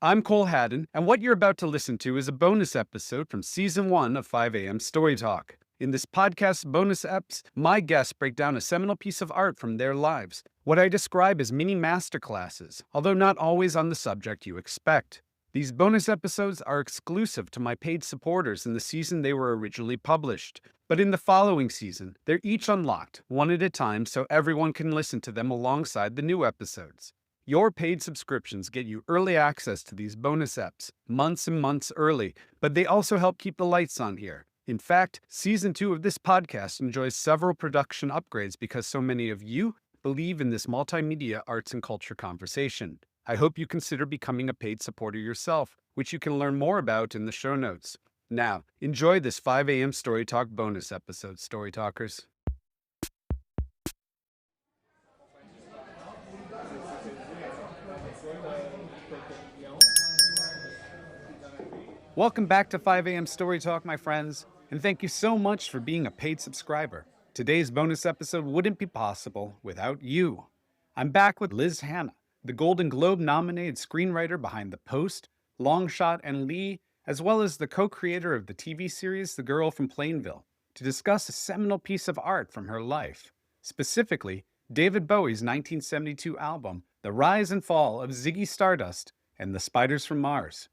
I'm Cole Haddon, and what you're about to listen to is a bonus episode from Season 1 of 5 a.m. Story Talk. In this podcast bonus eps, my guests break down a seminal piece of art from their lives, what I describe as mini masterclasses, although not always on the subject you expect. These bonus episodes are exclusive to my paid supporters in the season they were originally published. But in the following season, they're each unlocked, one at a time, so everyone can listen to them alongside the new episodes. Your paid subscriptions get you early access to these bonus eps, months and months early, but they also help keep the lights on here. In fact, Season 2 of this podcast enjoys several production upgrades because so many of you believe in this multimedia arts and culture conversation. I hope you consider becoming a paid supporter yourself, which you can learn more about in the show notes. Now, enjoy this 5 a.m. Story Talk bonus episode, Story Talkers. Welcome back to 5 a.m. Story Talk, my friends, and thank you so much for being a paid subscriber. Today's bonus episode wouldn't be possible without you. I'm back with Liz Hannah, the Golden Globe-nominated screenwriter behind The Post, Long Shot, and Lee, as well as the co-creator of the TV series The Girl from Plainville, to discuss a seminal piece of art from her life, specifically David Bowie's 1972 album, The Rise and Fall of Ziggy Stardust and the Spiders from Mars.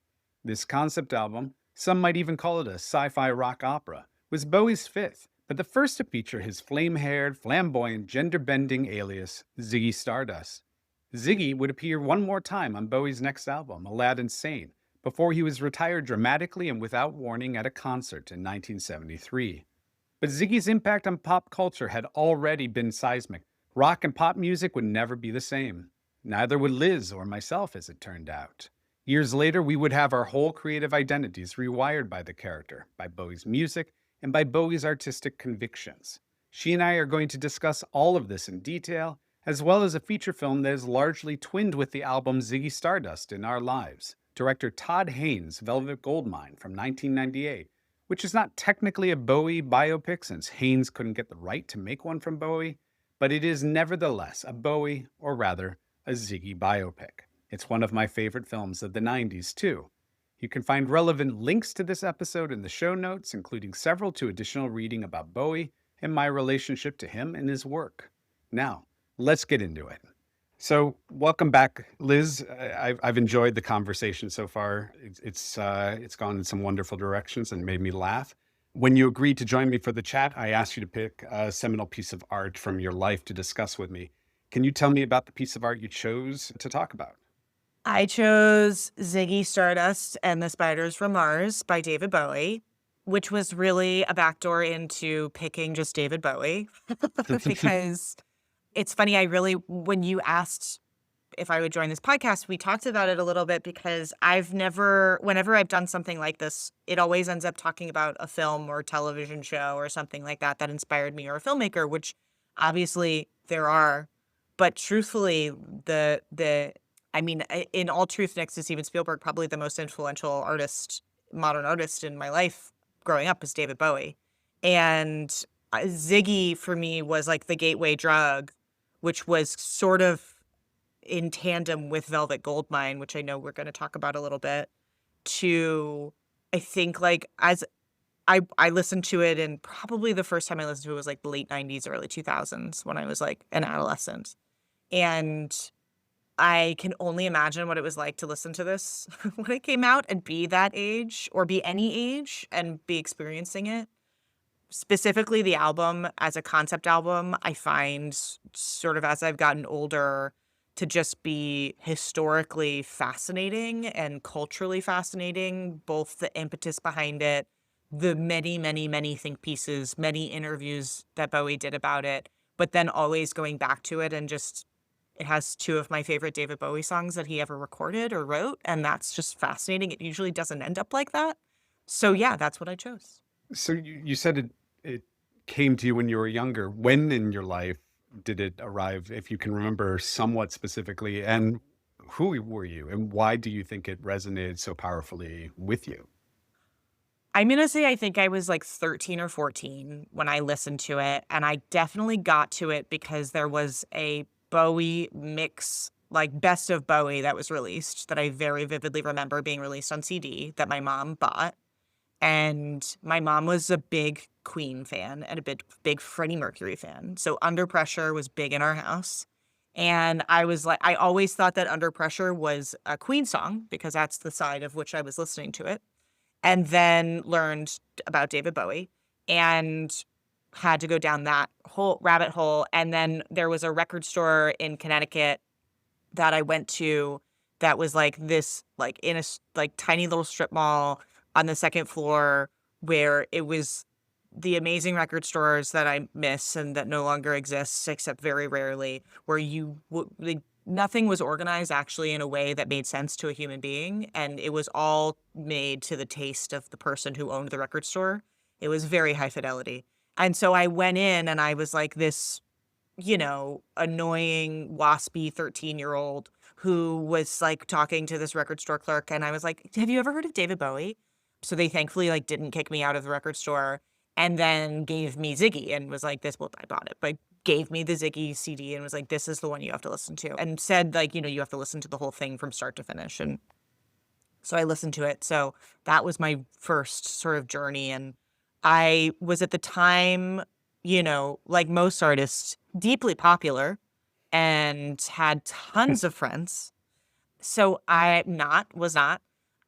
This concept album, some might even call it a sci-fi rock opera, was Bowie's fifth, but the first to feature his flame-haired, flamboyant, gender-bending alias, Ziggy Stardust. Ziggy would appear one more time on Bowie's next album, Aladdin Sane, before he was retired dramatically and without warning at a concert in 1973. But Ziggy's impact on pop culture had already been seismic. Rock and pop music would never be the same. Neither would Liz or myself, as it turned out. Years later, we would have our whole creative identities rewired by the character, by Bowie's music, and by Bowie's artistic convictions. She and I are going to discuss all of this in detail, as well as a feature film that is largely twinned with the album Ziggy Stardust in Our Lives, director Todd Haynes' Velvet Goldmine from 1998, which is not technically a Bowie biopic since Haynes couldn't get the right to make one from Bowie, but it is nevertheless a Bowie, or rather, a Ziggy biopic. It's one of my favorite films of the 90s, too. You can find relevant links to this episode in the show notes, including several to additional reading about Bowie and my relationship to him and his work. Now, let's get into it. So, welcome back, Liz. I've enjoyed the conversation so far. It's gone in some wonderful directions and made me laugh. When you agreed to join me for the chat, I asked you to pick a seminal piece of art from your life to discuss with me. Can you tell me about the piece of art you chose to talk about? I chose Ziggy Stardust and the Spiders from Mars by David Bowie, which was really a backdoor into picking just David Bowie. Because it's funny, when you asked if I would join this podcast, we talked about it a little bit because whenever I've done something like this, it always ends up talking about a film or television show or something like that that inspired me, or a filmmaker, which obviously there are. But truthfully, in all truth, next to Steven Spielberg, probably the most influential modern artist in my life growing up is David Bowie. And Ziggy, for me, was like the gateway drug, which was sort of in tandem with Velvet Goldmine, which I know we're going to talk about a little bit, I think, like, as I listened to it, and probably the first time I listened to it was like the late 90s, early 2000s, when I was like an adolescent. And I can only imagine what it was like to listen to this when it came out and be that age, or be any age, and be experiencing it. Specifically, the album as a concept album, I find sort of as I've gotten older to just be historically fascinating and culturally fascinating, both the impetus behind it, the many, many, many think pieces, many interviews that Bowie did about it, but then always going back to it, and just it has two of my favorite David Bowie songs that he ever recorded or wrote, and that's just fascinating. It usually doesn't end up like that. So yeah, that's what I chose. So you said it came to you when you were younger. When in your life did it arrive, if you can remember somewhat specifically, and who were you, and why do you think it resonated so powerfully with you? I'm going to say I think I was like 13 or 14 when I listened to it, and I definitely got to it because there was a Bowie mix like best of Bowie that was released that I very vividly remember being released on CD that my mom bought. And my mom was a big Queen fan and a big Freddie Mercury fan. So Under Pressure was big in our house. And I was like, I always thought that Under Pressure was a Queen song because that's the side of which I was listening to it. And then learned about David Bowie and had to go down that whole rabbit hole. And then there was a record store in Connecticut that I went to that was like this, like in a like tiny little strip mall on the second floor where it was the amazing record stores that I miss and that no longer exists except very rarely, where nothing was organized actually in a way that made sense to a human being, and it was all made to the taste of the person who owned the record store. It was very high fidelity. And so I went in and I was like this, annoying, waspy 13-year-old who was like talking to this record store clerk. And I was like, have you ever heard of David Bowie? So they thankfully like didn't kick me out of the record store and then gave me Ziggy and was like, this, well, I bought it, but gave me the Ziggy CD and was like, this is the one you have to listen to. And said like, you have to listen to the whole thing from start to finish. And so I listened to it. So that was my first sort of journey. And I was at the time, like most artists, deeply popular and had tons of friends. So was not.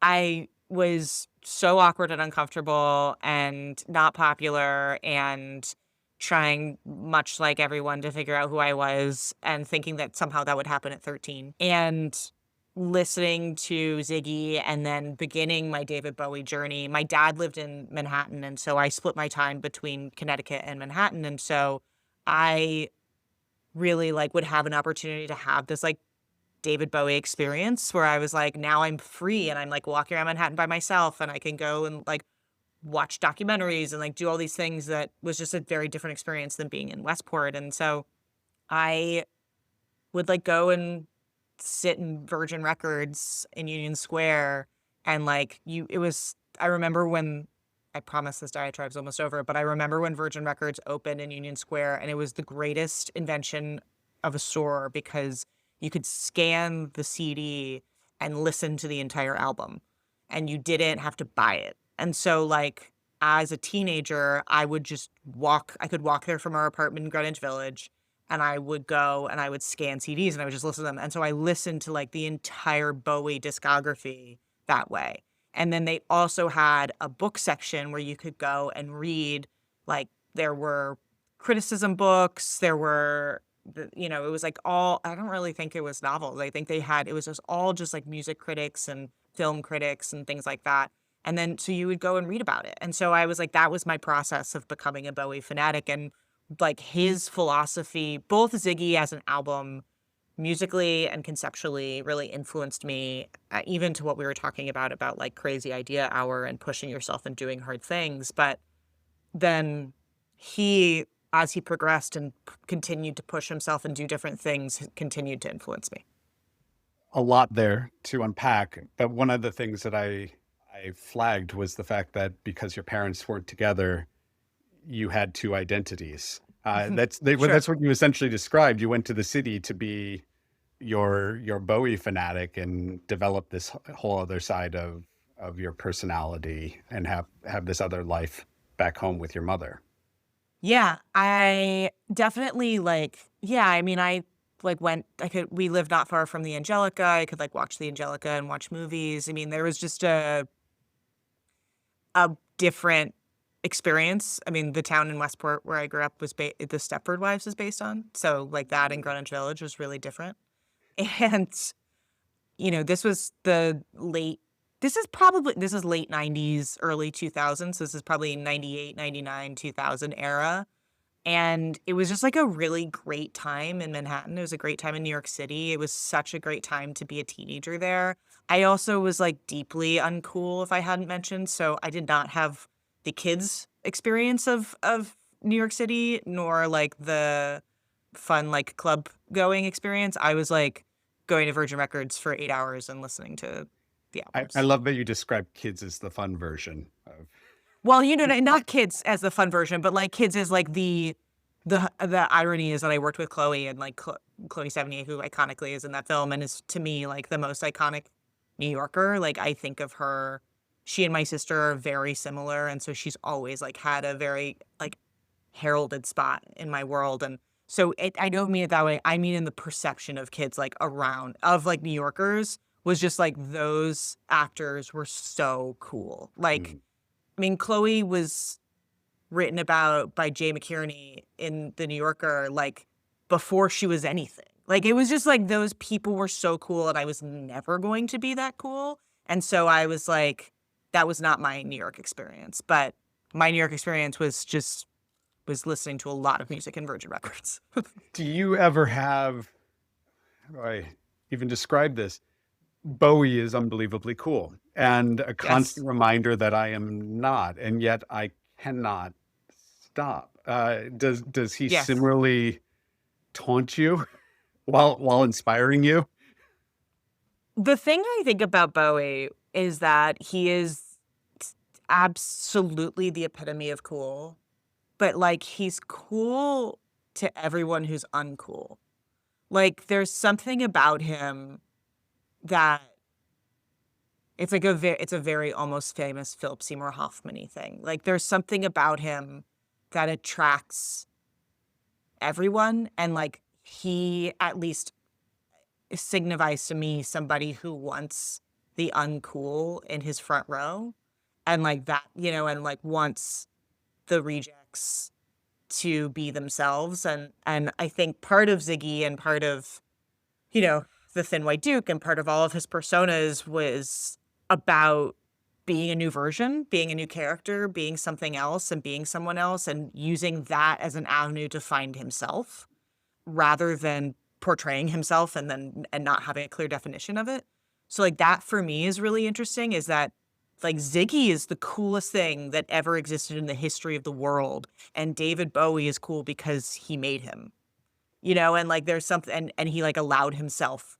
I was so awkward and uncomfortable and not popular and trying, much like everyone, to figure out who I was and thinking that somehow that would happen at 13. And listening to Ziggy and then beginning my David Bowie journey. My dad lived in Manhattan, and so I split my time between Connecticut and Manhattan. And so I really like would have an opportunity to have this like David Bowie experience where I was like, now I'm free and I'm like walking around Manhattan by myself and I can go and like watch documentaries and like do all these things that was just a very different experience than being in Westport. And so I would like go and sit in Virgin Records in Union Square and like I remember when, I promise this diatribe's almost over, but I remember when Virgin Records opened in Union Square and it was the greatest invention of a store because you could scan the CD and listen to the entire album and you didn't have to buy it. And so like as a teenager, I could walk there from our apartment in Greenwich Village and I would go and I would scan CDs and I would just listen to them. And so I listened to like the entire Bowie discography that way. And then they also had a book section where you could go and read, like there were criticism books, there were, it was like I don't really think it was novels. I think it was just all just like music critics and film critics and things like that. And then, so you would go and read about it. And so I was like, that was my process of becoming a Bowie fanatic. And like his philosophy, both Ziggy as an album, musically and conceptually, really influenced me, even to what we were talking about like Crazy Idea Hour and pushing yourself and doing hard things. But then as he progressed and continued to push himself and do different things, continued to influence me. A lot there to unpack, but one of the things that I flagged was the fact that because your parents weren't together, you had two identities. That's what you essentially described. You went to the city to be your Bowie fanatic and develop this whole other side of your personality and have this other life back home with your mother. Yeah, I definitely we lived not far from the Angelica. I could like watch the Angelica and watch movies. I mean, there was just a different experience. I mean, the town in Westport where I grew up was the Stepford Wives is based on. So like that in Greenwich Village was really different. And, this was late 90s, early 2000s. This is probably 98, 99, 2000 era. And it was just like a really great time in Manhattan. It was a great time in New York City. It was such a great time to be a teenager there. I also was like deeply uncool, if I hadn't mentioned. So I did not have the kids experience of New York City, nor like the fun like club going experience. I was like going to Virgin Records for 8 hours and listening to the albums. I love that you describe kids as the fun version of. Well, not kids as the fun version, but like kids as like the the irony is that I worked with Chloe and like Chloe Sevigny, who iconically is in that film and is to me like the most iconic New Yorker. Like I think of her, she and my sister are very similar, and so she's always like had a very like heralded spot in my world. And so I don't mean it that way. I mean in the perception of kids like around of like New Yorkers was just like those actors were so cool. Like Mm. I mean, Chloe was written about by Jay McKierney in The New Yorker, like, before she was anything. Like, it was just like those people were so cool, and I was never going to be that cool. And so I was like, that was not my New York experience. But my New York experience was listening to a lot of music in Virgin Records. Do you ever have, how do I even describe this? Bowie is unbelievably cool and a Yes. constant reminder that I am not, and yet I cannot stop. Does he Yes. similarly taunt you while inspiring you? The thing I think about Bowie is that he is absolutely the epitome of cool, but like he's cool to everyone who's uncool. Like there's something about him that it's like it's a very almost famous Philip Seymour Hoffman-y thing. Like there's something about him that attracts everyone, and like he at least signifies to me somebody who wants the uncool in his front row, and like that, you know, and like wants the rejects to be themselves. And I think part of Ziggy and part of, you know, the Thin White Duke and part of all of his personas was about being a new version, being a new character, being something else and being someone else, and using that as an avenue to find himself rather than portraying himself and not having a clear definition of it. So like that for me is really interesting, is that like Ziggy is the coolest thing that ever existed in the history of the world, and David Bowie is cool because he made him. You know, and like there's something, and he like allowed himself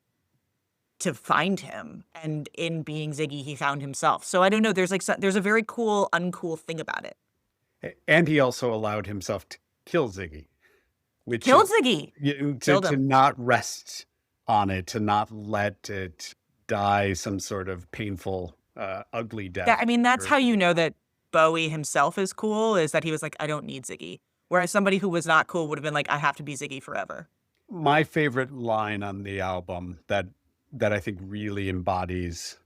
to find him, and in being Ziggy he found himself. So I don't know, there's like there's a very cool uncool thing about it. And he also allowed himself to kill Ziggy, which Killed is Ziggy. Killed to him. not rest on it, to not let it die some sort of painful, ugly That, death. I mean, that's Or how you know that Bowie himself is cool, is that he was like, I don't need Ziggy. Whereas somebody who was not cool would have been like, I have to be Ziggy forever. my favorite line on the album that I think really embodies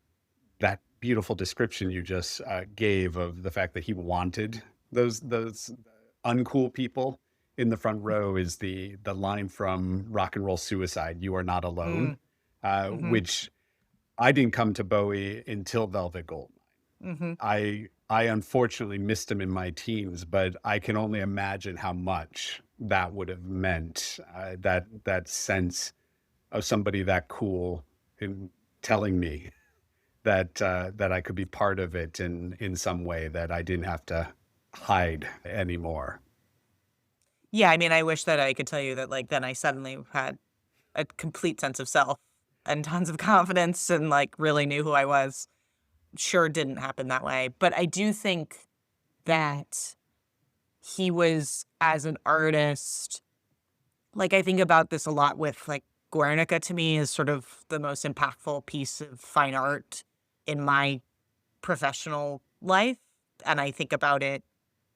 that beautiful description you just gave of the fact that he wanted those uncool people in the front row is the line from Rock and Roll Suicide, "You Are Not Alone," Mm, mm-hmm, which I didn't come to Bowie until Velvet Goldmine. mm-hmm. I unfortunately missed him in my teens, but I can only imagine how much that would have meant, that sense of somebody that cool in telling me that I could be part of it in some way, that I didn't have to hide anymore. Yeah, I mean, I wish that I could tell you that like then I suddenly had a complete sense of self and tons of confidence and like really knew who I was. Sure didn't happen that way. But I do think that he was, as an artist, like I think about this a lot with like Guernica to me is sort of the most impactful piece of fine art in my professional life. And I think about it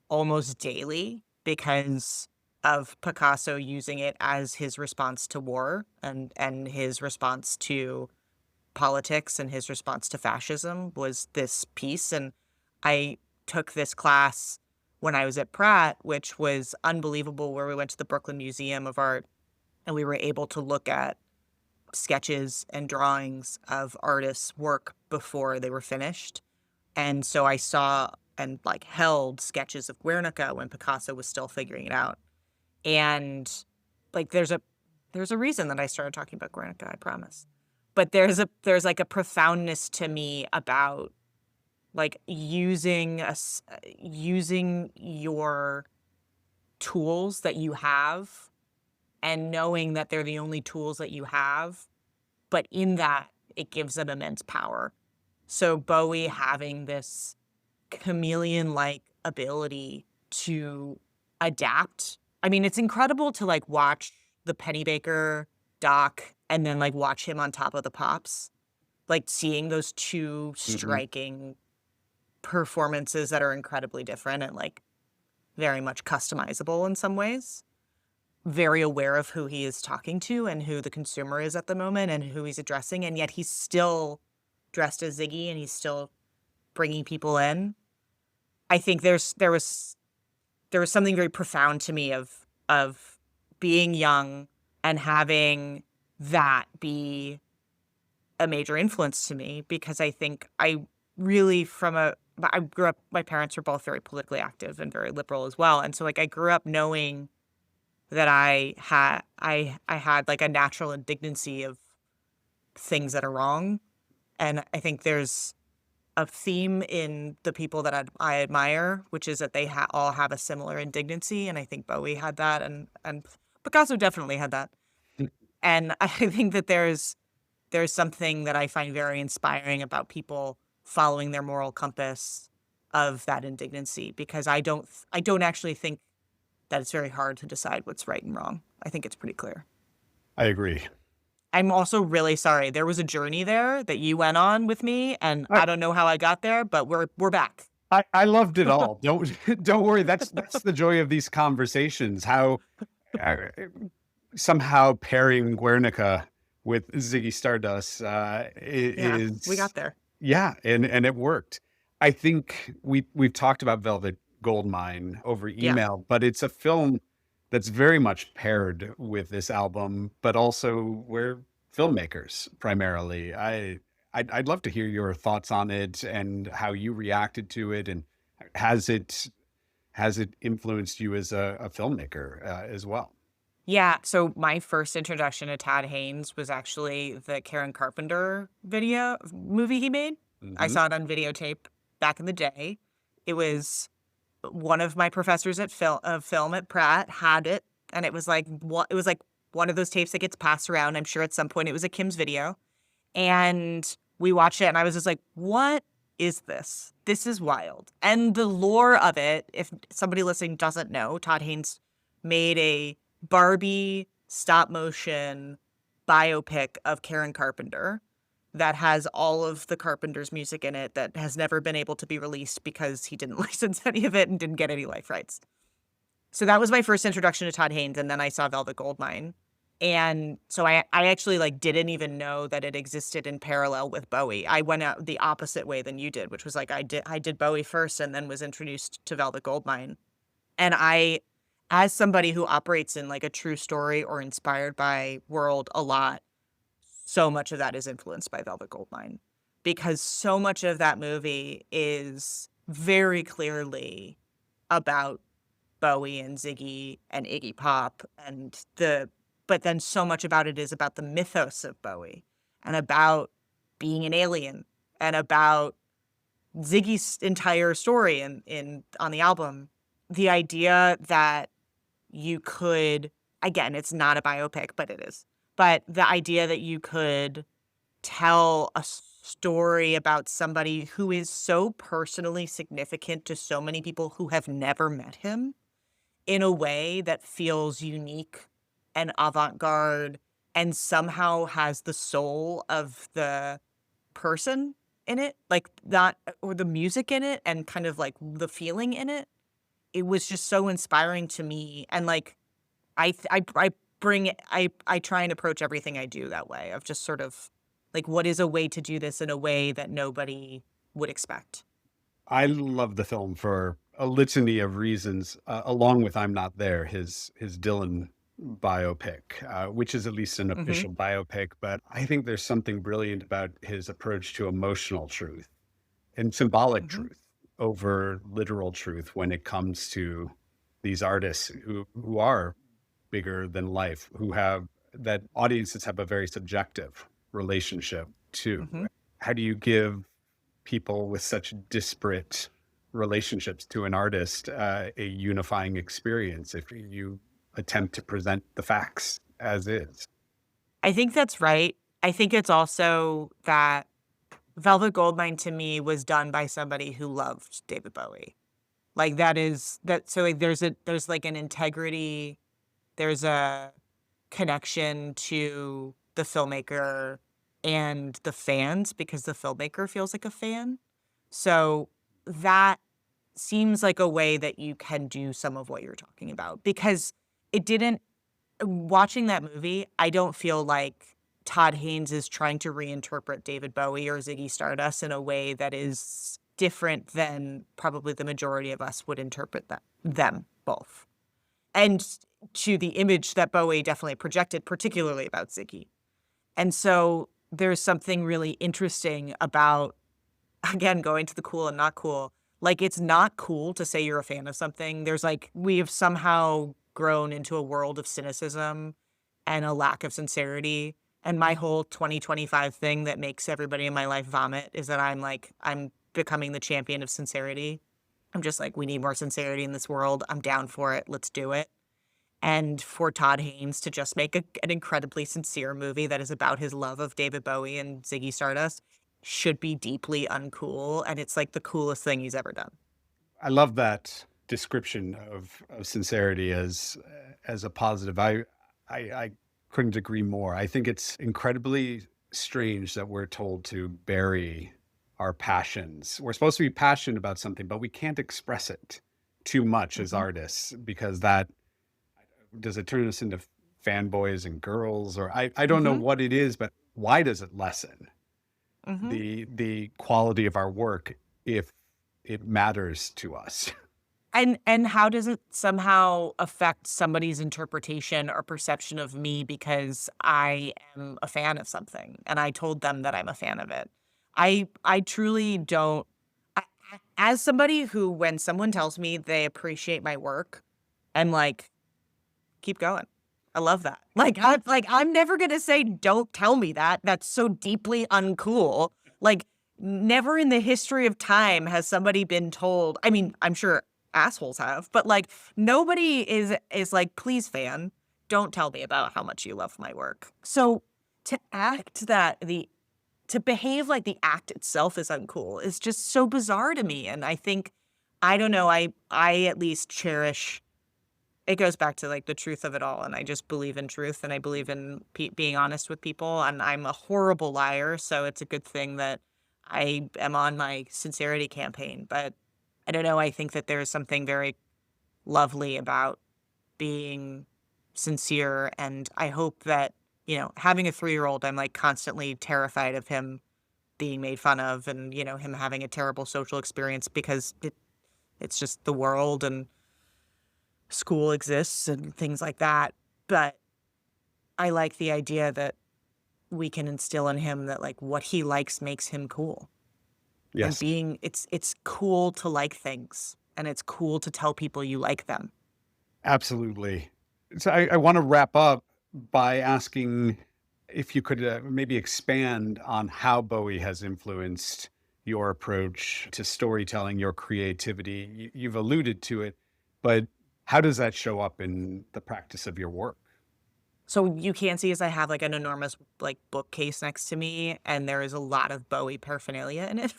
almost daily because of Picasso using it as his response to war and his response to politics and his response to fascism was this piece. And I took this class when I was at Pratt, which was unbelievable, where we went to the Brooklyn Museum of Art and we were able to look at sketches and drawings of artists' work before they were finished. And so I saw and like held sketches of Guernica when Picasso was still figuring it out. And like there's a reason that I started talking about Guernica, I promise. But there's like a profoundness to me about like using your tools that you have and knowing that they're the only tools that you have, but in that it gives them immense power. So Bowie having this chameleon-like ability to adapt I mean, it's incredible to, like, watch the Pennybaker doc and then, like, watch him on Top of the Pops. Like, seeing those 2 Hmm. striking performances that are incredibly different and, like, very much customizable in some ways. Very aware of who he is talking to and who the consumer is at the moment and who he's addressing, and yet he's still dressed as Ziggy and he's still bringing people in. I think there was something very profound to me of being young and having that be a major influence to me because I think I really I grew up, my parents were both very politically active and very liberal as well. And so like I grew up knowing that I had like a natural indignancy of things that are wrong. And I think there's a theme in the people that I admire, which is that they all have a similar indignancy. And I think Bowie had that, and Picasso definitely had that. And I think that there's something that I find very inspiring about people following their moral compass of that indignancy because I don't actually think that it's very hard to decide what's right and wrong. I think it's pretty clear. I agree. I'm also really sorry. There was a journey there that you went on with me, and I, I don't know how I got there, but we're back. I loved it all. Don't don't worry. That's the joy of these conversations. How uh, somehow pairing Guernica with Ziggy Stardust Yeah, we is got there. yeah, and it worked. I think we've talked about Velvet Goldmine over Yeah. email, but it's a film that's very much paired with this album, but also we're filmmakers primarily. I'd love to hear your thoughts on it and how you reacted to it, and has it has it influenced you as a filmmaker as well? Yeah, so my first introduction to Todd Haynes was actually the Karen Carpenter movie he made. I Hmm. saw it on videotape back in the day. It was one of my professors of film at Pratt had it, and it was like one of those tapes that gets passed around. I'm sure at some point it was a Kim's video, and we watched it, and I was just like, "What is this? This is wild." And the lore of it, if somebody listening doesn't know, Todd Haynes made a Barbie stop motion biopic of Karen Carpenter that has all of the Carpenter's music in it that has never been able to be released because he didn't license any of it and didn't get any life rights. So that was my first introduction to Todd Haynes, and then I saw Velvet Goldmine. And so I actually like didn't even know that it existed in parallel with Bowie. I went out the opposite way than you did, which was like I did Bowie first and then was introduced to Velvet Goldmine. And as somebody who operates in like a true story or inspired by world a lot, so much of that is influenced by Velvet Goldmine because so much of that movie is very clearly about Bowie and Ziggy and Iggy Pop but then so much about it is about the mythos of Bowie and about being an alien and about Ziggy's entire story in on the album. The idea that you could, again, it's not a biopic, but it is. But the idea that you could tell a story about somebody who is so personally significant to so many people who have never met him in a way that feels unique and avant-garde and somehow has the soul of the person in it, like that or the music in it and kind of like the feeling in it. It was just so inspiring to me and like I bring it I try and approach everything I do that way of just sort of like what is a way to do this in a way that nobody would expect. I love the film for a litany of reasons, along with "I'm Not There," his Dylan biopic, which is at least an Mhm. official biopic. But I think there's something brilliant about his approach to emotional truth and symbolic Mhm. truth over literal truth when it comes to these artists who are bigger than life, who have that audiences have a very subjective relationship to. Mhm. How do you give people with such disparate relationships to an artist a unifying experience if you attempt to present the facts as is? I think that's right. I think it's also that Velvet Goldmine to me was done by somebody who loved David Bowie. Like that is that so like there's like an integrity, there's a connection to the filmmaker and the fans because the filmmaker feels like a fan. So that seems like a way that you can do some of what you're talking about because it didn't watching that movie, I don't feel like Todd Haynes is trying to reinterpret David Bowie or Ziggy Stardust in a way that is different than probably the majority of us would interpret them both. And to the image that Bowie definitely projected, particularly about Ziggy. And so there's something really interesting about, again, going to the cool and not cool. Like, it's not cool to say you're a fan of something. There's like, we have somehow grown into a world of cynicism and a lack of sincerity. And my whole 2025 thing that makes everybody in my life vomit is that I'm becoming the champion of sincerity. I'm just like, we need more sincerity in this world. I'm down for it. Let's do it. And for Todd Haynes to just make an incredibly sincere movie that is about his love of David Bowie and Ziggy Stardust should be deeply uncool. And it's like the coolest thing he's ever done. I love that description of sincerity as a positive. I couldn't agree more. I think it's incredibly strange that we're told to bury our passions. We're supposed to be passionate about something, but we can't express it too much as Hmm. artists because that does it turn us into fanboys and girls, or I don't know Hmm. what it is, but why does it lessen Hmm. the quality of our work if it matters to us? And how does it somehow affect somebody's interpretation or perception of me because I am a fan of something and I told them that I'm a fan of it? I truly don't as somebody who when someone tells me they appreciate my work, I'm like, keep going. I love that. I'm never gonna say, "Don't tell me that." That's so deeply uncool. Like, never in the history of time has somebody been told I mean, I'm sure assholes have, but, like, nobody is like, "Please, fan, don't tell me about how much you love my work." So, to act that the to behave like the act itself is uncool is just so bizarre to me, and I think I don't know, I at least cherish it goes back to, like, the truth of it all, and I just believe in truth, and I believe in being honest with people, and I'm a horrible liar, so it's a good thing that I am on my sincerity campaign, but I don't know, I think that there's something very lovely about being sincere, and I hope that, having a three-year-old, I'm, like, constantly terrified of him being made fun of and, him having a terrible social experience because it's just the world and school exists and things like that, but I like the idea that we can instill in him that, like, what he likes makes him cool, and Yes, it's cool to like things, and it's cool to tell people you like them. absolutely. So I want to wrap up by asking if you could maybe expand on how Bowie has influenced your approach to storytelling, your creativity. You've alluded to it, but how does that show up in the practice of your work? So you can see as I have, like, an enormous, like, bookcase next to me, and there is a lot of Bowie paraphernalia in it.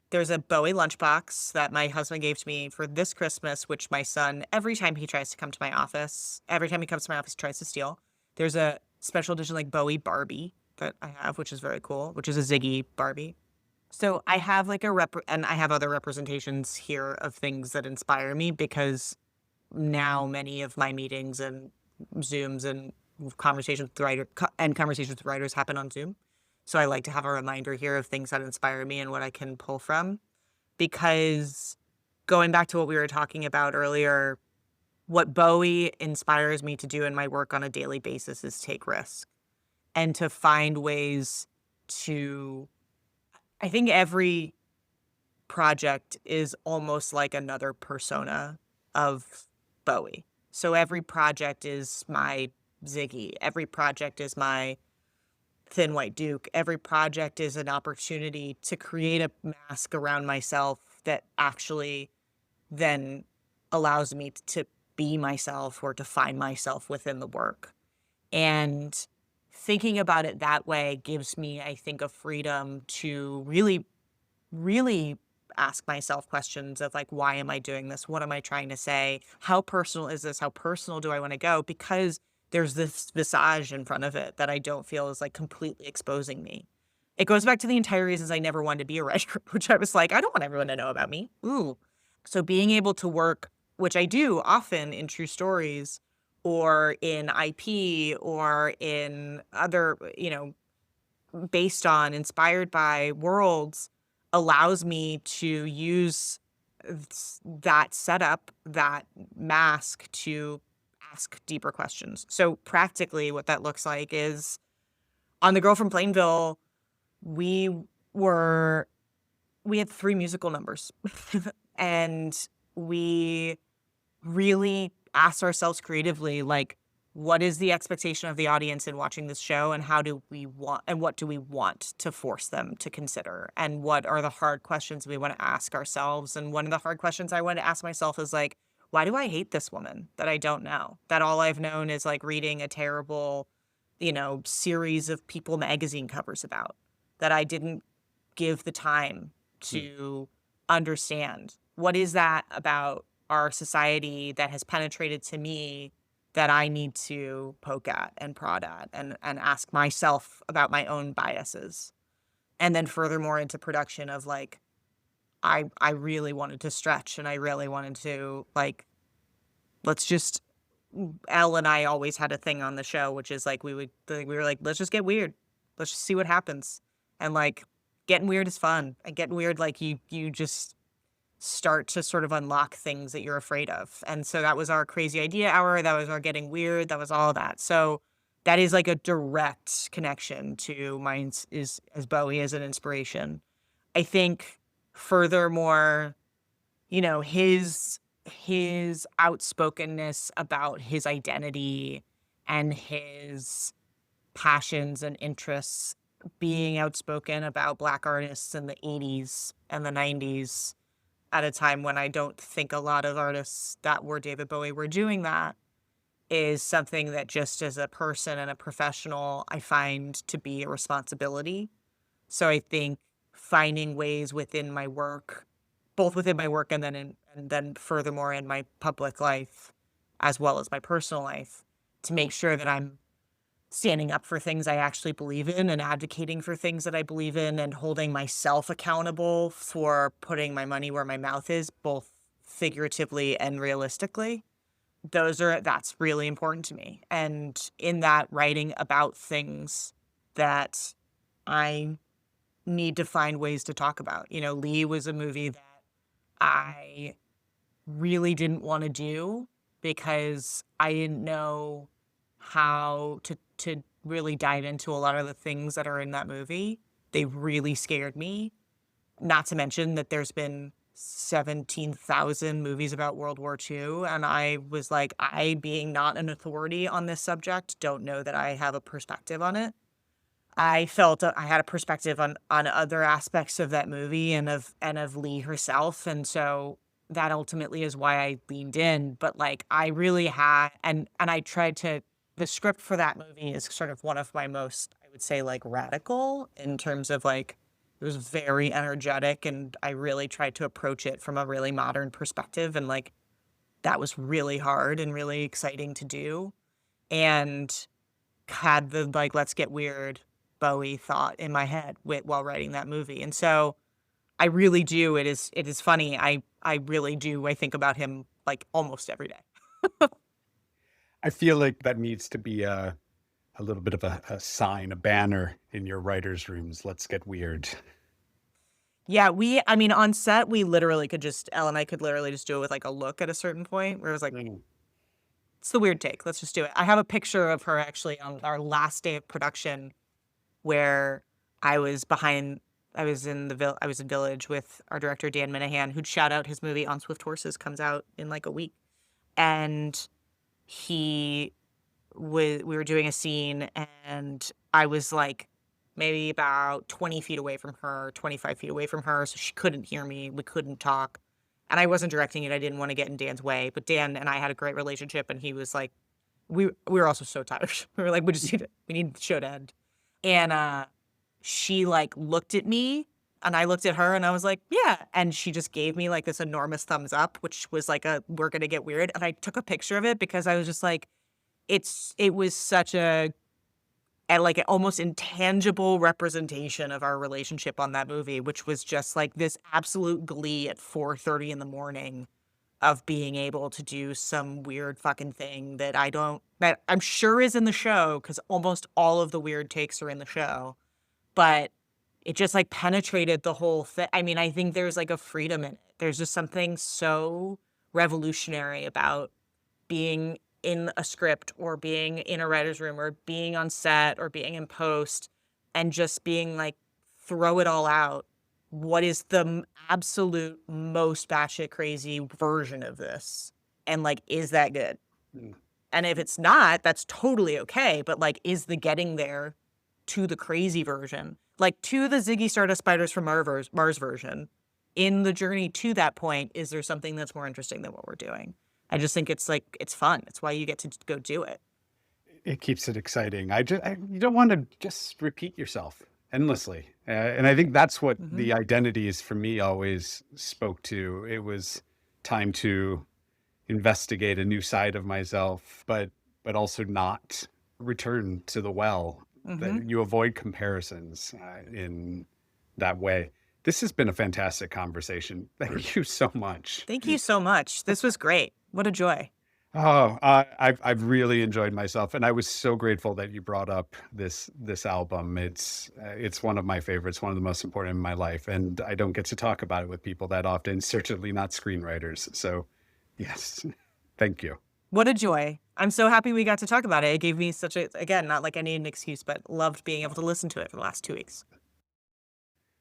There's a Bowie lunchbox that my husband gave to me for this Christmas, which my son, every time he tries to come to my office, every time he comes to my office, tries to steal. There's a special edition like Bowie Barbie that I have, which is very cool, which is a Ziggy Barbie. So I have like and I have other representations here of things that inspire me because now many of my meetings and Zooms and conversations with writers happen on Zoom. So I like to have a reminder here of things that inspire me and what I can pull from. Because going back to what we were talking about earlier, what Bowie inspires me to do in my work on a daily basis is take risks and to find ways to. I think every project is almost like another persona of Bowie. So every project is my Ziggy. Every project is my Thin White Duke. Every project is an opportunity to create a mask around myself that actually then allows me to be myself or to find myself within the work. And thinking about it that way gives me, I think, a freedom to really, really ask myself questions of like, why am I doing this? What am I trying to say? How personal is this? How personal do I want to go? Because there's this visage in front of it that I don't feel is like completely exposing me. It goes back to the entire reasons I never wanted to be a writer, which I was like, I don't want everyone to know about me. Ooh. So being able to work, which I do often in true stories or in IP or in other, based on, inspired by worlds, allows me to use that setup, that mask to ask deeper questions. So practically what that looks like is on The Girl from Plainville, we were we had 3 musical numbers. And we really asked ourselves creatively, like, what is the expectation of the audience in watching this show, and what do we want to force them to consider? And what are the hard questions we want to ask ourselves? And one of the hard questions I want to ask myself is like, why do I hate this woman that I don't know? That all I've known is like reading a terrible, series of People magazine covers about, that I didn't give the time to understand. What is that about our society that has penetrated to me that I need to poke at and prod at and ask myself about my own biases? And then furthermore into production of like, I really wanted to stretch and I really wanted to like, let's just, Elle and I always had a thing on the show, which is like, we were like, let's just get weird. Let's just see what happens. And like, getting weird is fun. And getting weird, like you just start to sort of unlock things that you're afraid of. And so that was our crazy idea hour. That was our getting weird. That was all that. So that is like a direct connection to mine is as Bowie as an inspiration. I think furthermore, his outspokenness about his identity and his passions and interests, being outspoken about Black artists in the 80s and the 90s at a time when I don't think a lot of artists that were David Bowie were doing that, is something that just as a person and a professional, I find to be a responsibility. So I think finding ways within my work, both within my work and then furthermore in my public life, as well as my personal life, to make sure that I'm standing up for things I actually believe in and advocating for things that I believe in and holding myself accountable for putting my money where my mouth is, both figuratively and realistically. That's really important to me. And in that, writing about things that I need to find ways to talk about. Lee was a movie that I really didn't want to do because I didn't know how to really dive into a lot of the things that are in that movie. They really scared me. Not to mention that there's been 17,000 movies about World War II. And I was like, I, being not an authority on this subject, don't know that I have a perspective on it. I felt I had a perspective on other aspects of that movie and of Lee herself. And so that ultimately is why I leaned in. But like, I really had, and I tried to, the script for that movie is sort of one of my most, I would say, like, radical in terms of like, it was very energetic and I really tried to approach it from a really modern perspective. And like, that was really hard and really exciting to do. And had the like, let's get weird Bowie thought in my head while writing that movie. And so I really do. It is funny. I really do. I think about him like almost every day. I feel like that needs to be a little bit of a sign, a banner in your writers' rooms. Let's get weird. Yeah, I mean, on set, we literally could just, Elle and I could literally just do it with like a look at a certain point where it was like, it's the weird take. Let's just do it. I have a picture of her actually on our last day of production where I was in Village with our director, Dan Minahan, who'd shout out his movie On Swift Horses comes out in like a week. And we were doing a scene and I was like maybe about 20 feet away from her, 25 feet away from her. So she couldn't hear me. We couldn't talk. And I wasn't directing it. I didn't want to get in Dan's way. But Dan and I had a great relationship. And he was like, we were also so tired. We were like, we need the show to end. And she like looked at me And I looked at her and I was like, yeah. And she just gave me like this enormous thumbs up, which was like a, we're going to get weird. And I took a picture of it because I was just like, it was such a like an almost intangible representation of our relationship on that movie, which was just like this absolute glee at 4:30 in the morning of being able to do some weird fucking thing that that I'm sure is in the show, because almost all of the weird takes are in the show. But it just like penetrated the whole thing. I mean, I think there's like a freedom in it. There's just something so revolutionary about being in a script or being in a writer's room or being on set or being in post and just being like, throw it all out. What is the absolute most batshit crazy version of this? And like, is that good? Mm. And if it's not, that's totally okay. But like, is the getting there to the crazy version, like to the Ziggy Stardust Spiders from Mars version, in the journey to that point, is there something that's more interesting than what we're doing? I just think it's like, it's fun. It's why you get to go do it. It keeps it exciting. You don't want to just repeat yourself endlessly. And I think that's what Mhm. the identities for me always spoke to. It was time to investigate a new side of myself, but also not return to the well. Mhm. That you avoid comparisons in that way. This has been a fantastic conversation. Thank you so much. Thank you so much. This was great. What a joy. Oh, I've really enjoyed myself, and I was so grateful that you brought up this album. It's one of my favorites, one of the most important in my life, and I don't get to talk about it with people that often. Certainly not screenwriters. So, yes, thank you. What a joy. I'm so happy we got to talk about it. It gave me such a, again, not like I need an excuse, but loved being able to listen to it for the last 2 weeks.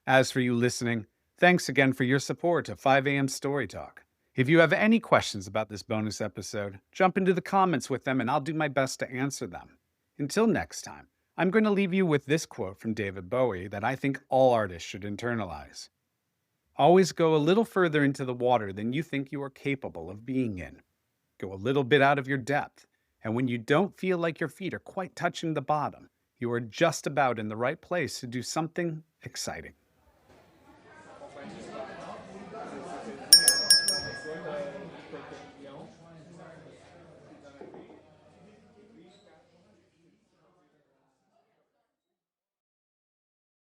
As for you listening, thanks again for your support of 5 a.m. Story Talk. If you have any questions about this bonus episode, jump into the comments with them and I'll do my best to answer them. Until next time, I'm going to leave you with this quote from David Bowie that I think all artists should internalize. Always go a little further into the water than you think you are capable of being in. Go a little bit out of your depth, and when you don't feel like your feet are quite touching the bottom, you are just about in the right place to do something exciting.